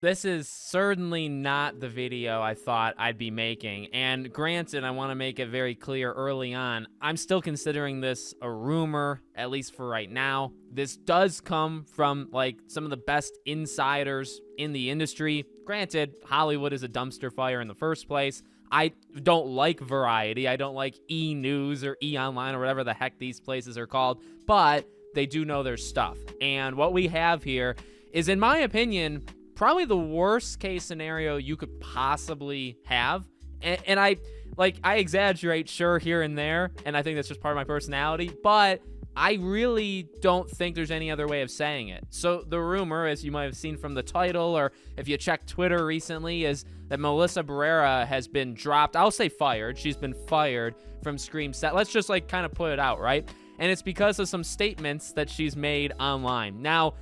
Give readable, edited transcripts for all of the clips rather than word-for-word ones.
This is certainly not the video I thought I'd be making. And granted, I want to make it very clear early on, I'm still considering this a rumor, at least for right now. This does come from like some of the best insiders in the industry. Granted, Hollywood is a dumpster fire in the first place. I don't like Variety. I don't like E! News or E! Online or whatever the heck these places are called, but they do know their stuff. And what we have here is, in my opinion, probably the worst case scenario you could possibly have. And I exaggerate, sure, here and there, and I think that's just part of my personality, but I really don't think there's any other way of saying it. So the rumor, as you might have seen from the title, or if you check Twitter recently, is that Melissa Barrera has been dropped. I'll say fired. She's been fired from Scream Set. Let's just like kind of put it out, right? And it's because of some statements that she's made online. Now,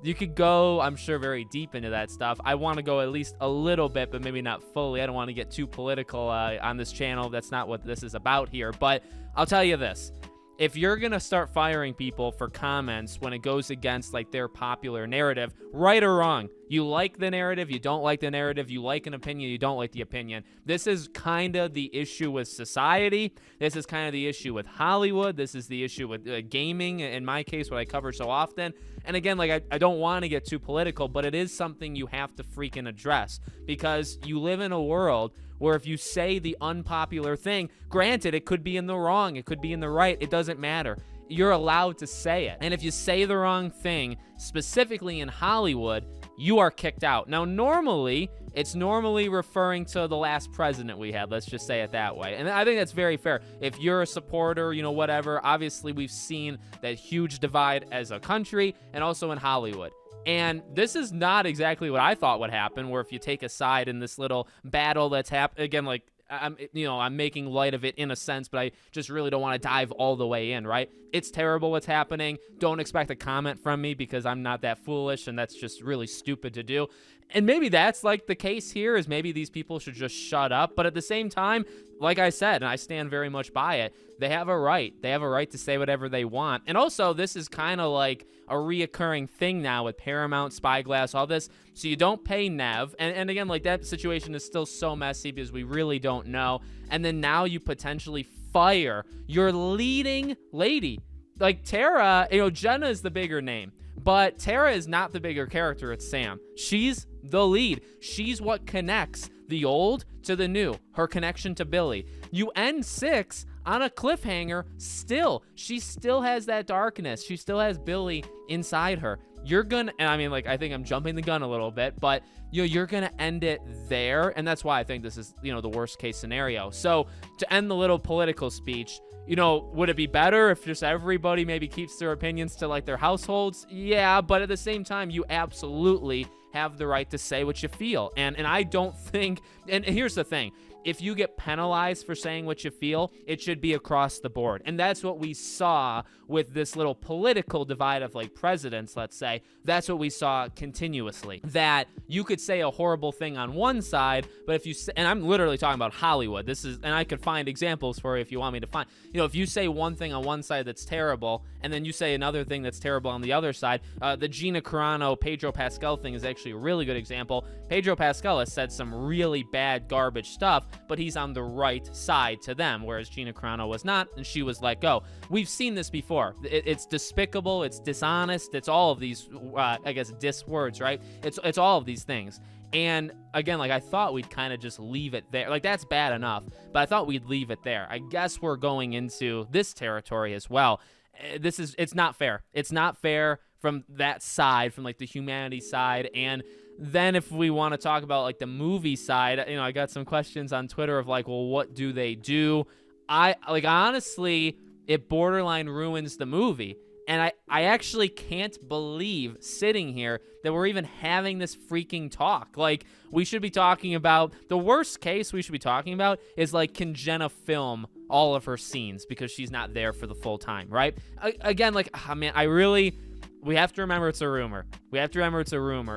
you could go, I'm sure, very deep into that stuff. I want to go at least a little bit, but maybe not fully. I don't want to get too political on this channel. That's not what this is about here. But I'll tell you this. If you're going to start firing people for comments when it goes against like their popular narrative, right or wrong, you like the narrative, you don't like the narrative, you like an opinion, you don't like the opinion. This is kind of the issue with society. This is kind of the issue with Hollywood. This is the issue with gaming, in my case, what I cover so often. And again, like I don't want to get too political, but it is something you have to freaking address, because you live in a world where if you say the unpopular thing, granted, it could be in the wrong, it could be in the right, it doesn't matter. You're allowed to say it. And if you say the wrong thing, specifically in Hollywood, you are kicked out. Now, normally, it's referring to the last president we had. Let's just say it that way. And I think that's very fair. If you're a supporter, whatever, obviously we've seen that huge divide as a country and also in Hollywood. And this is not exactly what I thought would happen, where if you take a side in this little battle that's happened, again, like, I'm making light of it in a sense, but I just really don't want to dive all the way in, right? It's terrible what's happening. Don't expect a comment from me, because I'm not that foolish, and that's just really stupid to do. And maybe that's like the case here, is maybe these people should just shut up. But at the same time, like I said, and I stand very much by it, they have a right. They have a right to say whatever they want. And also, this is kind of like a reoccurring thing now with Paramount, Spyglass, all this. So you don't pay Nev. And again, like, that situation is still so messy because we really don't know. And then now you potentially fire your leading lady. Like Tara, Jenna is the bigger name, but Tara is not the bigger character. It's Sam. She's the lead. She's what connects the old to the new, her connection to Billy. You end 6 on a cliffhanger still. She still has that darkness. She still has Billy inside her. And I mean, like, I think I'm jumping the gun a little bit, but you're gonna end it there. And that's why I think this is, the worst case scenario. So to end the little political speech, would it be better if just everybody maybe keeps their opinions to like their households? Yeah, but at the same time, you absolutely have the right to say what you feel. And I don't think, and here's the thing, if you get penalized for saying what you feel, it should be across the board. And that's what we saw with this little political divide of like presidents, let's say. That's what we saw continuously. That you could say a horrible thing on one side, but if you say, and I'm literally talking about Hollywood, and I could find examples for you if you want me to find, if you say one thing on one side that's terrible, and then you say another thing that's terrible on the other side, the Gina Carano, Pedro Pascal thing is actually a really good example. Pedro Pascal has said some really bad garbage stuff, but he's on the right side to them, whereas Gina Carano was not, and she was let go. We've seen this before. It's despicable, it's dishonest, it's all of these, dis words, right? It's all of these things. And again, like, I thought we'd kind of just leave it there. Like, that's bad enough, but I thought we'd leave it there. I guess we're going into this territory as well. It's not fair. It's not fair from that side, from like the humanity side. And then if we want to talk about like the movie side, I got some questions on Twitter of like, well, what do they do? Honestly, it borderline ruins the movie. And I actually can't believe sitting here that we're even having this freaking talk. Like, we should be talking about, the worst case we should be talking about is like, can Jenna film all of her scenes because she's not there for the full time, right? Again, like, we have to remember it's a rumor.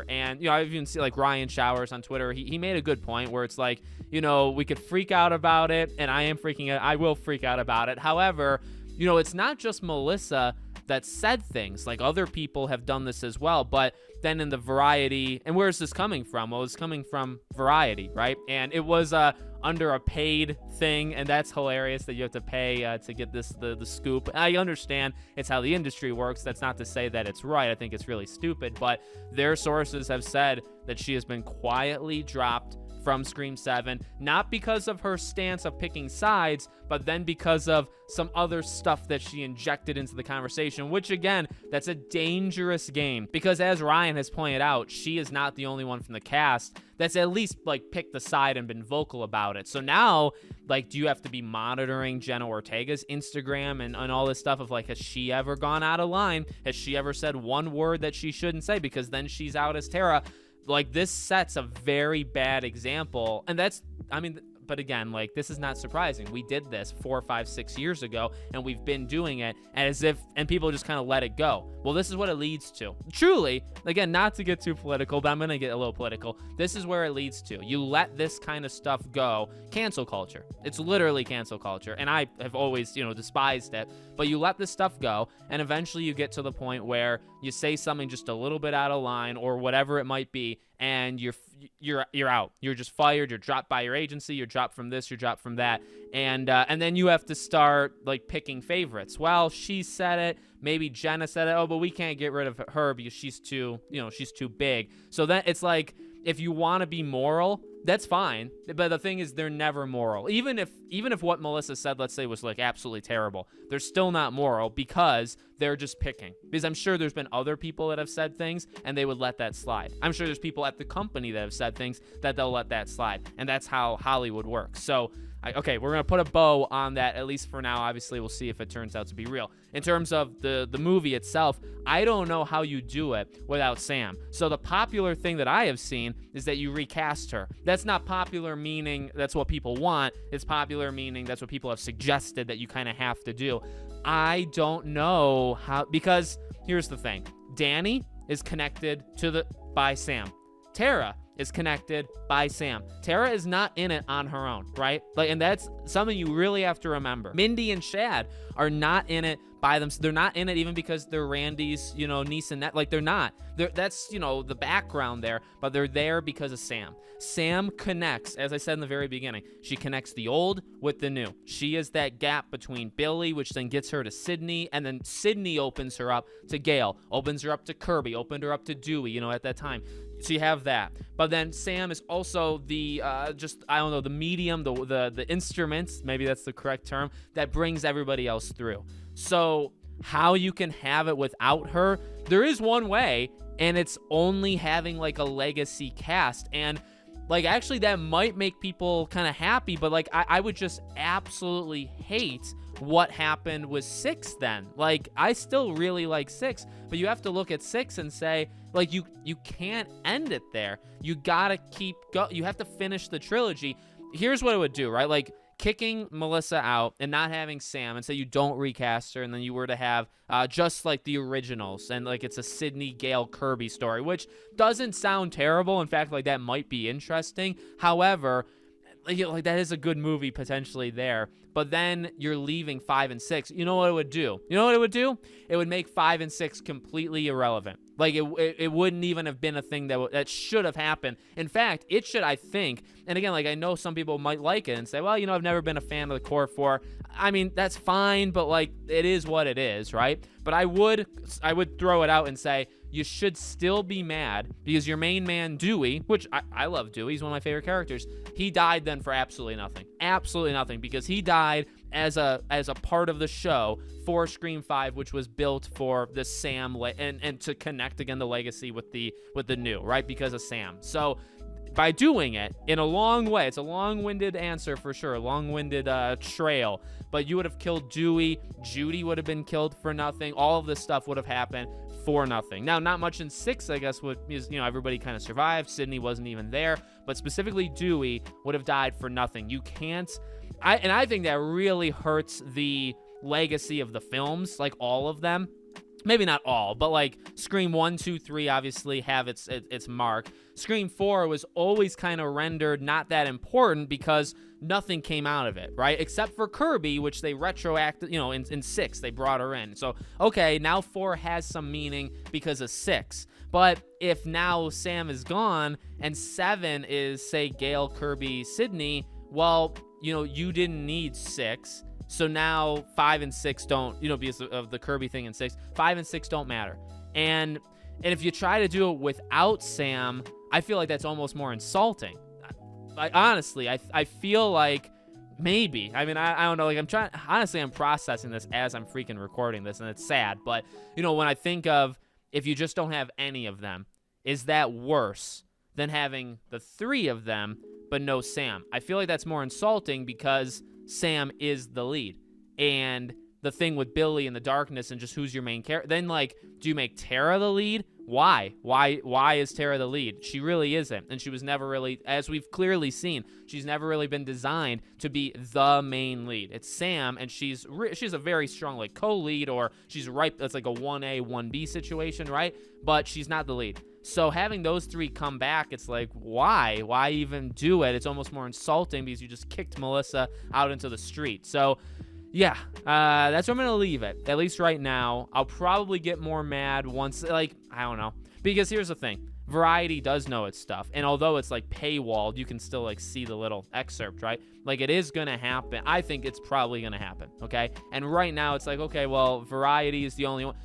And, I've even seen like Ryan Showers on Twitter. He made a good point where it's like, we could freak out about it, and I will freak out about it. However, it's not just Melissa. that said things. Like, other people have done this as well, but then in the Variety, and where is this coming from? Well, it's coming from Variety, right? And it was under a paid thing, and that's hilarious that you have to pay to get the scoop. I understand it's how the industry works. That's not to say that it's right. I think it's really stupid, but their sources have said that she has been quietly dropped from Scream 7, not because of her stance of picking sides, but then because of some other stuff that she injected into the conversation, which, again, that's a dangerous game, because as Ryan has pointed out, she is not the only one from the cast that's at least, like, picked the side and been vocal about it. So now, like, do you have to be monitoring Jenna Ortega's Instagram and all this stuff of, like, has she ever gone out of line? Has she ever said one word that she shouldn't say? Because then she's out as Tara. Like, this sets a very bad example, and that's, I mean, but again, like, this is not surprising. We did this 4, 5, 6 years ago, and we've been doing it as if, and people just kind of let it go. Well, this is what it leads to. Truly, again, not to get too political, but I'm going to get a little political. This is where it leads to. You let this kind of stuff go. Cancel culture. It's literally cancel culture, and I have always, despised it, but you let this stuff go, and eventually you get to the point where you say something just a little bit out of line or whatever it might be, and you're out. You're just fired. You're dropped by your agency. You're dropped from this. You're dropped from that. And then you have to start, like, picking favorites. Well, she said it. Maybe Jenna said it. Oh, but we can't get rid of her because she's too big. So then it's like, if you want to be moral, that's fine. But the thing is, they're never moral. Even if what Melissa said, let's say, was, like, absolutely terrible, they're still not moral because they're just picking. Because I'm sure there's been other people that have said things and they would let that slide. I'm sure there's people at the company that have said things that they'll let that slide. And that's how Hollywood works. So, okay, we're going to put a bow on that, at least for now. Obviously, we'll see if it turns out to be real. In terms of the movie itself, I don't know how you do it without Sam. So the popular thing that I have seen is that you recast her. That's not popular meaning that's what people want. It's popular meaning that's what people have suggested that you kind of have to do. I don't know how, because here's the thing. Danny is connected by Sam. Tara is connected by Sam. Tara is not in it on her own, right? Like, and that's something you really have to remember. Mindy and Shad are not in it by them. They're not in it even because they're Randy's, niece and that. Like, they're not. That's, the background there, but they're there because of Sam. Sam connects, as I said in the very beginning, she connects the old with the new. She is that gap between Billy, which then gets her to Sydney, and then Sydney opens her up to Gail, opens her up to Kirby, opened her up to Dewey, at that time. So you have that. But then Sam is also the, the medium, the instruments, maybe that's the correct term, that brings everybody else through. So how you can have it without her, there is one way, and it's only having, like, a legacy cast. And, like, actually that might make people kind of happy, but, like, I would just absolutely hate what happened with 6 then. Like, I still really like 6, but you have to look at 6 and say, like, you can't end it there. You gotta keep go. You have to finish the trilogy. Here's what it would do, right? Like, kicking Melissa out and not having Sam, and say you don't recast her, and then you were to have just like the originals, and like it's a Sydney Gale Kirby story, which doesn't sound terrible. In fact, like, that might be interesting. However, like that is a good movie potentially there. But then you're leaving 5 and 6. You know what it would do? It would make 5 and 6 completely irrelevant. Like, it wouldn't even have been a thing that should have happened. In fact, it should, I think. And again, like, I know some people might like it and say, well, I've never been a fan of the core 4. I mean, that's fine, but, like, it is what it is, right? But I would throw it out and say, you should still be mad because your main man, Dewey, which I love Dewey, he's one of my favorite characters, he died then for absolutely nothing. Absolutely nothing, because he died as a part of the show for Scream 5, which was built for the Sam and to connect again the legacy with the new, right? Because of Sam. So by doing it in a long way, it's a long-winded answer for sure, a long-winded trail, but you would have killed Dewey, Judy would have been killed for nothing, all of this stuff would have happened for nothing. Now, not much in 6, I guess, everybody kind of survived. Sydney wasn't even there, but specifically Dewey would have died for nothing. You can't, I think that really hurts the legacy of the films, like all of them, maybe not all, but like Scream 1, 2, 3 obviously have its mark. Scream 4 was always kind of rendered not that important because nothing came out of it, right? Except for Kirby, which they retroacted, in 6, they brought her in. So, okay, now 4 has some meaning because of 6. But if now Sam is gone and 7 is, say, Gale, Kirby, Sydney, well, you didn't need 6. So now 5 and 6 don't, because of the Kirby thing in 6, 5 and 6 don't matter. And if you try to do it without Sam, I feel like that's almost more insulting. Honestly, I feel like maybe. I mean, I don't know. Like, I'm processing this as I'm freaking recording this, and it's sad. But, when I think of if you just don't have any of them, is that worse than having the 3 of them but no Sam? I feel like that's more insulting because Sam is the lead. And the thing with Billy and the darkness and just who's your main character, then, like, do you make Tara the lead? Why is Tara the lead? She really isn't. And she was never really, as we've clearly seen, she's never really been designed to be the main lead. It's Sam, and she's a very strong, like, co-lead, or she's right, that's like a 1A, 1B situation, right? But she's not the lead. So having those 3 come back, it's like, why? Why even do it? It's almost more insulting because you just kicked Melissa out into the street. So, yeah, that's where I'm going to leave it, at least right now. I'll probably get more mad once, like, I don't know. Because here's the thing. Variety does know its stuff. And although it's, like, paywalled, you can still, like, see the little excerpt, right? Like, it is going to happen. I think it's probably going to happen, okay? And right now, it's like, okay, well, Variety is the only one.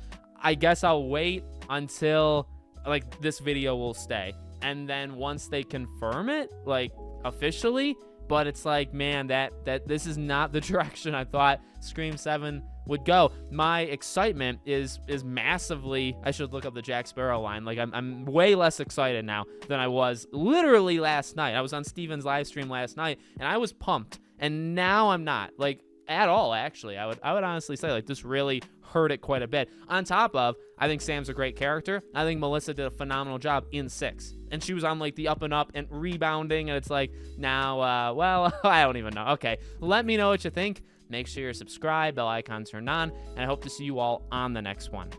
I guess I'll wait until, like, this video will stay. And then once they confirm it, like, officially, but it's like, man, that this is not the direction I thought Scream 7 would go. My excitement is massively, I should look up the Jack Sparrow line. Like, I'm way less excited now than I was literally last night. I was on Steven's live stream last night, and I was pumped. And now I'm not, like, at all, actually. I would honestly say, like, this really hurt it quite a bit. On top of, I think Sam's a great character. I think Melissa did a phenomenal job in 6. And she was on, like, the up and up and rebounding, and it's like, now, well, I don't even know. Okay, let me know what you think. Make sure you're subscribed, bell icon turned on, and I hope to see you all on the next one.